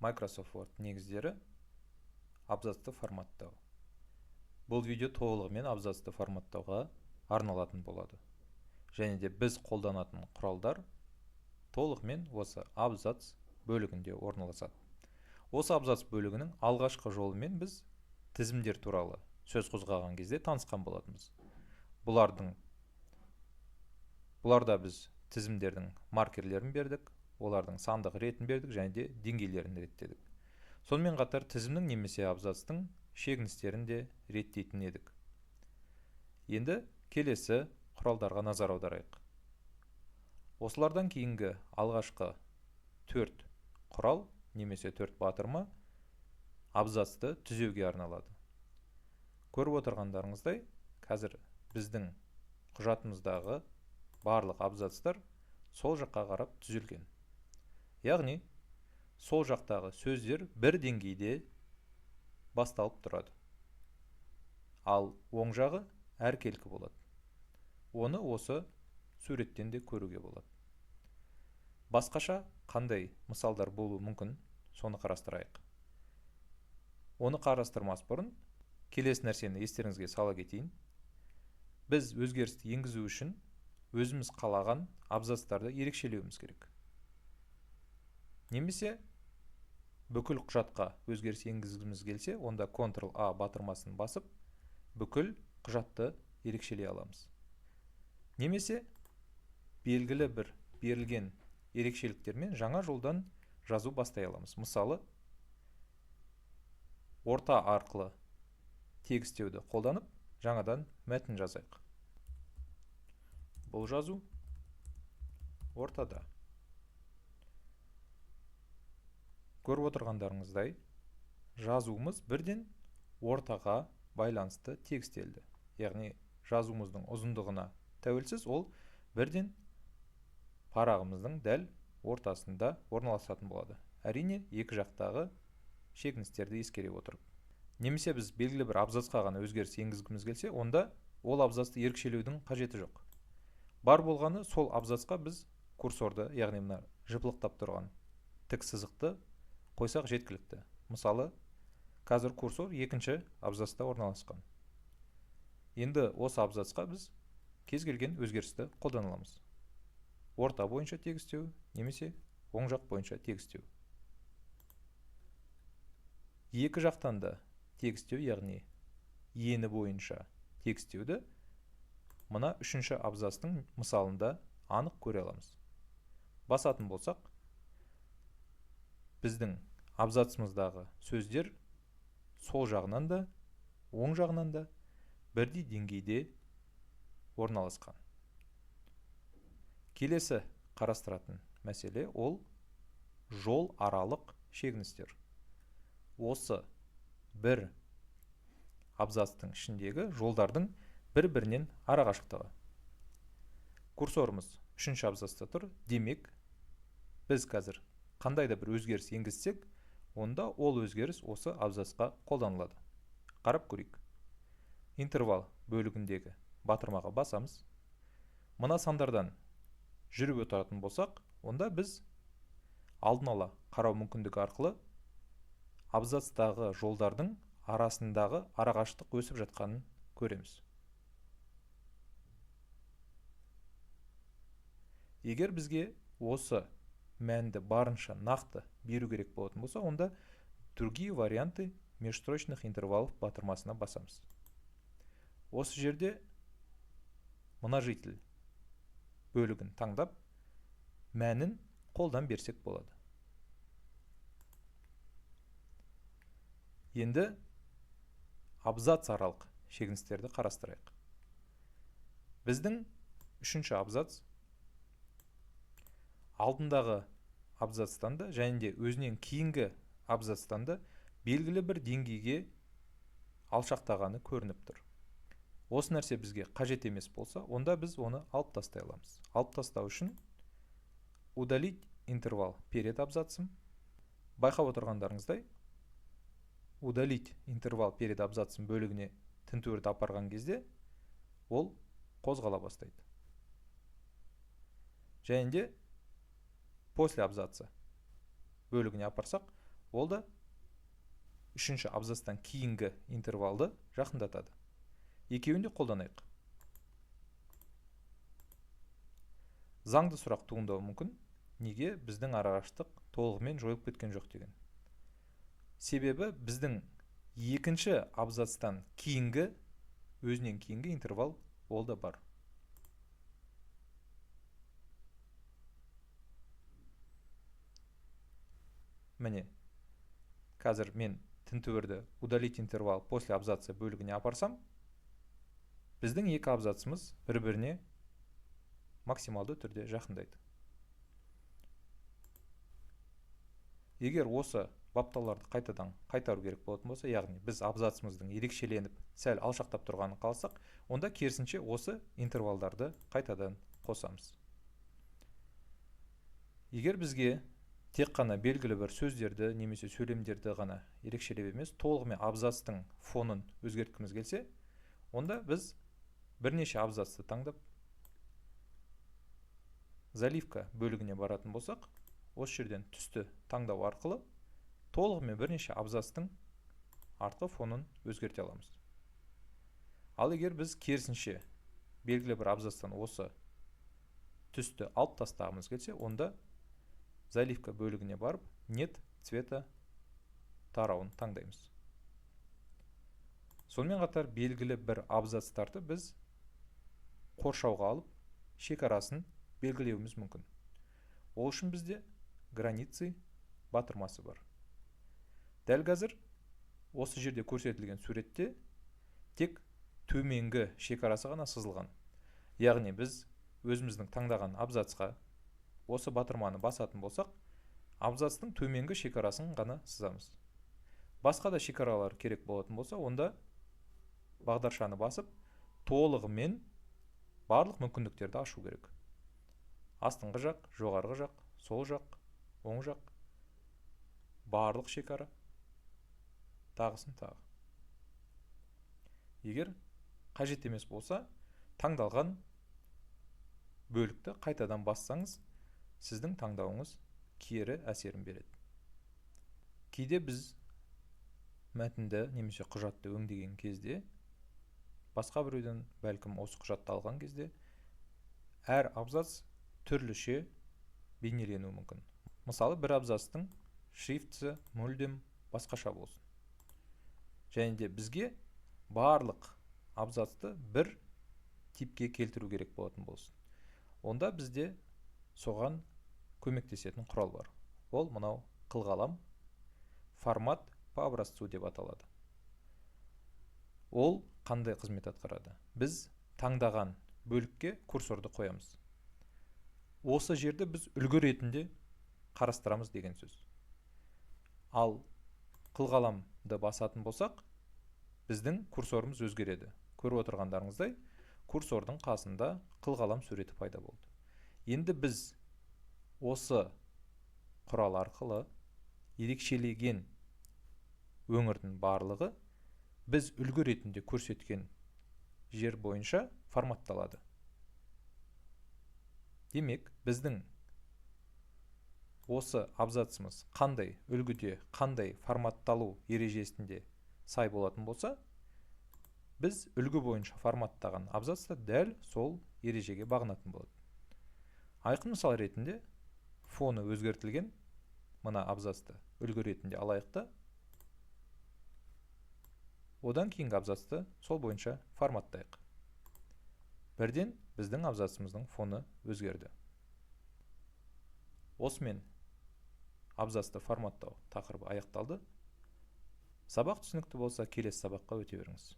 Microsoft Word негіздері абзацты форматтау. Бұл видео толығымен абзацты форматтауға арналатын болады. Және де біз қолданатын құралдар толығымен осы абзац бөлігінде орналасады. Осы абзац бөлігінің алғашқы жолымен біз тізімдер туралы сөз қозғаған кезде танысқан болатынбыз. Бұларда біз тізімдердің маркерлерін бердік, олардың сандық ретін бердік және де деңгейлерін реттедік. Сонымен қатар тізімнің немесе абзацтың шегіністерін де реттейтін едік. Енді келесі құралдарға назар аударайық. Осылардан кейінгі алғашқы 4 құрал немесе 4 батырма абзацты түзеуге арналады. Көріп отырғандарыңыздай, қазір біздің құжатымыздағы барлық абзацтар сол жаққа қарап түзілген. Яғни, сол жақтағы сөздер бір деңгейде басталып тұрады. Ал оң жағы әркелкі болады. Оны осы суреттен де көруге болады. Басқаша қандай мысалдар болуы мүмкін, соны қарастырайық. Оны қарастырмас бұрын, келесі нәрсені естеріңізге сала кетейін. Біз өзгерісті енгізу үшін өзіміз қалаған абзацтарды ерекшелеуіміз керек. Немесе бүкіл құжатқа өзгеріс енгізгіміз келсе, онда Ctrl-A батырмасын басып, бүкіл құжатты ерекшелей аламыз. Немесе белгілі бір берілген ерекшеліктермен жаңа жолдан жазу бастай аламыз. Мысалы, орта арқылы тегістеуді қолданып, жаңадан мәтін жазайық. Бұл жазу ортада. Көріп отырғандарыңыздай, жазуымыз бірден ортаға байланысты текстелді. Яғни, жазуымыздың ұзындығына тәуелсіз, ол бірден парағымыздың дәл ортасында орналасатын болады. Әрине, екі жақтағы шегіністерді ескере отырып. Немесе біз белгілі бір абзацқа ғана өзгеріс енгізгіміз келсе, онда ол абзацты ерекшелеудің қажеті жоқ. Бар болғаны сол абзацқа біз курсорды, яғни мына жыпылықтап тұрған тік сызықты қойсақ жеткілікті. Мысалы, қазір курсор екінші абзацта орналасқан. Енді осы абзацқа біз кез келген өзгерісті қолданаламыз. Орта бойынша тегістеу, немесе оң жақ бойынша тегістеу. Екі жақтан да тегістеу, яғни ені бойынша тегістеуді мына үшінші абзацтың мысалында анық көре аламыз. Басатын болсақ, біздің абзацымыздағы сөздер сол жағынан да, оң жағынан да бірдей деңгейде орналасқан. Келесі қарастыратын мәселе ол жол аралық шегіністер. Осы бір абзацтың ішіндегі жолдардың бір-бірінен арақашықтығы. Курсорымыз үшінші абзацта тұр. Демек, біз қазір қандай да бір өзгеріс енгізсек, онда ол өзгеріс осы абзацқа қолданылады. Қарап көрейік. Интервал бөлігіндегі батырмаға басамыз. Мына сандардан жүріп өтетін болсақ, онда біз алдын ала қарау мүмкіндігі арқылы абзацтағы жолдардың арасындағы арақашықтық өсіп жатқанын көреміз. Егер бізге осы мәнді барынша нақты беру керек болатын болса, онда другие варианты межстрочных интервалов батырмасына басамыз. Осы жерде множитель бөлігін таңдап, мәнін қолдан берсек болады. Енді абзац аралық шегіністерді қарастырайық. Біздің үшінші абзац алдындағы абзацтан да және де өзінен кейінгі абзацтан да белгілі бір деңгейге алшақтағаны көрініп тұр. Осы нәрсе бізге қажет емес болса, онда біз оны алып тастай аламыз. Алып тастау үшін удалить интервал перед абзацем. Байқап отырғандарыңыздай, удалить интервал перед абзацем бөлігіне тінтуірді апарған кезде ол қозғала бастайды. Және де после абзаца бөлігіне апарсақ, ол да үшінші абзацтан кейінгі интервалды жақындатады. Екеуін де қолданайық. Заңды сұрақ туындауы мүмкін. Неге біздің арақашықтық толығымен жойылып кеткен жоқ деген. Себебі біздің екінші абзацтан кейінгі, өзінен кейінгі интервал ол да бар. Міне, қазір мен тінтуірді удалить интервал после абзаца бөлігіне апарсам, біздің екі абзацымыз бір-біріне максималды түрде жақындайды. Егер осы бапталарды қайтадан қайтару керек болатын болса, яғни біз абзацымыздың ерекшеленіп, сәл алшақтап тұрғанын қаласақ, онда керісінше осы интервалдарды қайтадан қосамыз. Егер бізге тек қана белгілі бір сөздерді немесе сөйлемдерді ғана ерекшелеп емес, толығымен абзацтың фонын өзгерткіміз келсе, онда біз бірнеше абзацты таңдап, заливка бөлігіне баратын болсақ, осы жерден түсті таңдау арқылы толығымен бірнеше абзацтың артқы фонын өзгерте аламыз. Ал егер біз керісінше белгілі бір абзацтан осы түсті алып тастағымыз келсе, онда заливка бөлігіне барып, нет цвета тарауын таңдаймыз. Сонымен қатар белгілі бір абзацтарды біз қоршауға алып, шекарасын белгілеуіміз мүмкін. Ол үшін бізде границы батырмасы бар. Дәл қазір осы жерде көрсетілген суретте тек төменгі шекарасы ғана сызылған. Яғни біз өзіміздің таңдаған абзацқа осы батырманы басатын болсақ, абзацтың төменгі шекарасын ғана сызамыз. Басқа да шекаралар керек болатын болса, онда бағдаршаны басып, толығымен барлық мүмкіндіктерді ашу керек. Астыңғы жақ, жоғарғы жақ, сол жақ, оң жақ, барлық шекара, тағысын тағы. Егер қажет емес болса, таңдалған бөлікті қайтадан бассаңыз, сіздің таңдауыңыз кері әсерін береді. Кейде біз мәтінді немесе құжатты өңдеген кезде, басқа біреуден бәлкім осы құжатты алған кезде, әр абзац түрліше бейнеленуі мүмкін. Мысалы, бір абзацтың шрифті мүлдем басқаша болсын. Және де бізге барлық абзацты бір типке келтіру керек болатын болсын. Онда бізде соған көмектесетін құрал бар. Ол мынау қылғалам, формат по образцу деп аталады. Ол қандай қызмет атқарады? Біз таңдаған бөлікке курсорды қоямыз. Осы жерді біз үлгі ретінде қарастырамыз деген сөз. Ал қылғаламды басатын болсақ, біздің курсорымыз өзгереді. Көріп отырғандарыңыздай, курсордың қасында қылғалам суреті пайда болды. Енді біз осы құрал арқылы ерекшелеген өңірдің барлығы біз үлгі ретінде көрсеткен жер бойынша форматталады. Демек, біздің осы абзацымыз қандай үлгіде, қандай форматталу ережесінде сай болатын болса, біз үлгі бойынша форматтаған абзацта дәл сол ережеге бағынатын болады. Айқын мысал ретінде фоны өзгертілген мына абзацты үлгі ретінде алайықта, одан кейінгі абзацты сол бойынша форматтайық. Бірден біздің абзацымыздың фоны өзгерді. Осымен абзацты форматтау тақырыбы аяқталды. Сабақ түсінікті болса, келесі сабаққа өте беріңіз.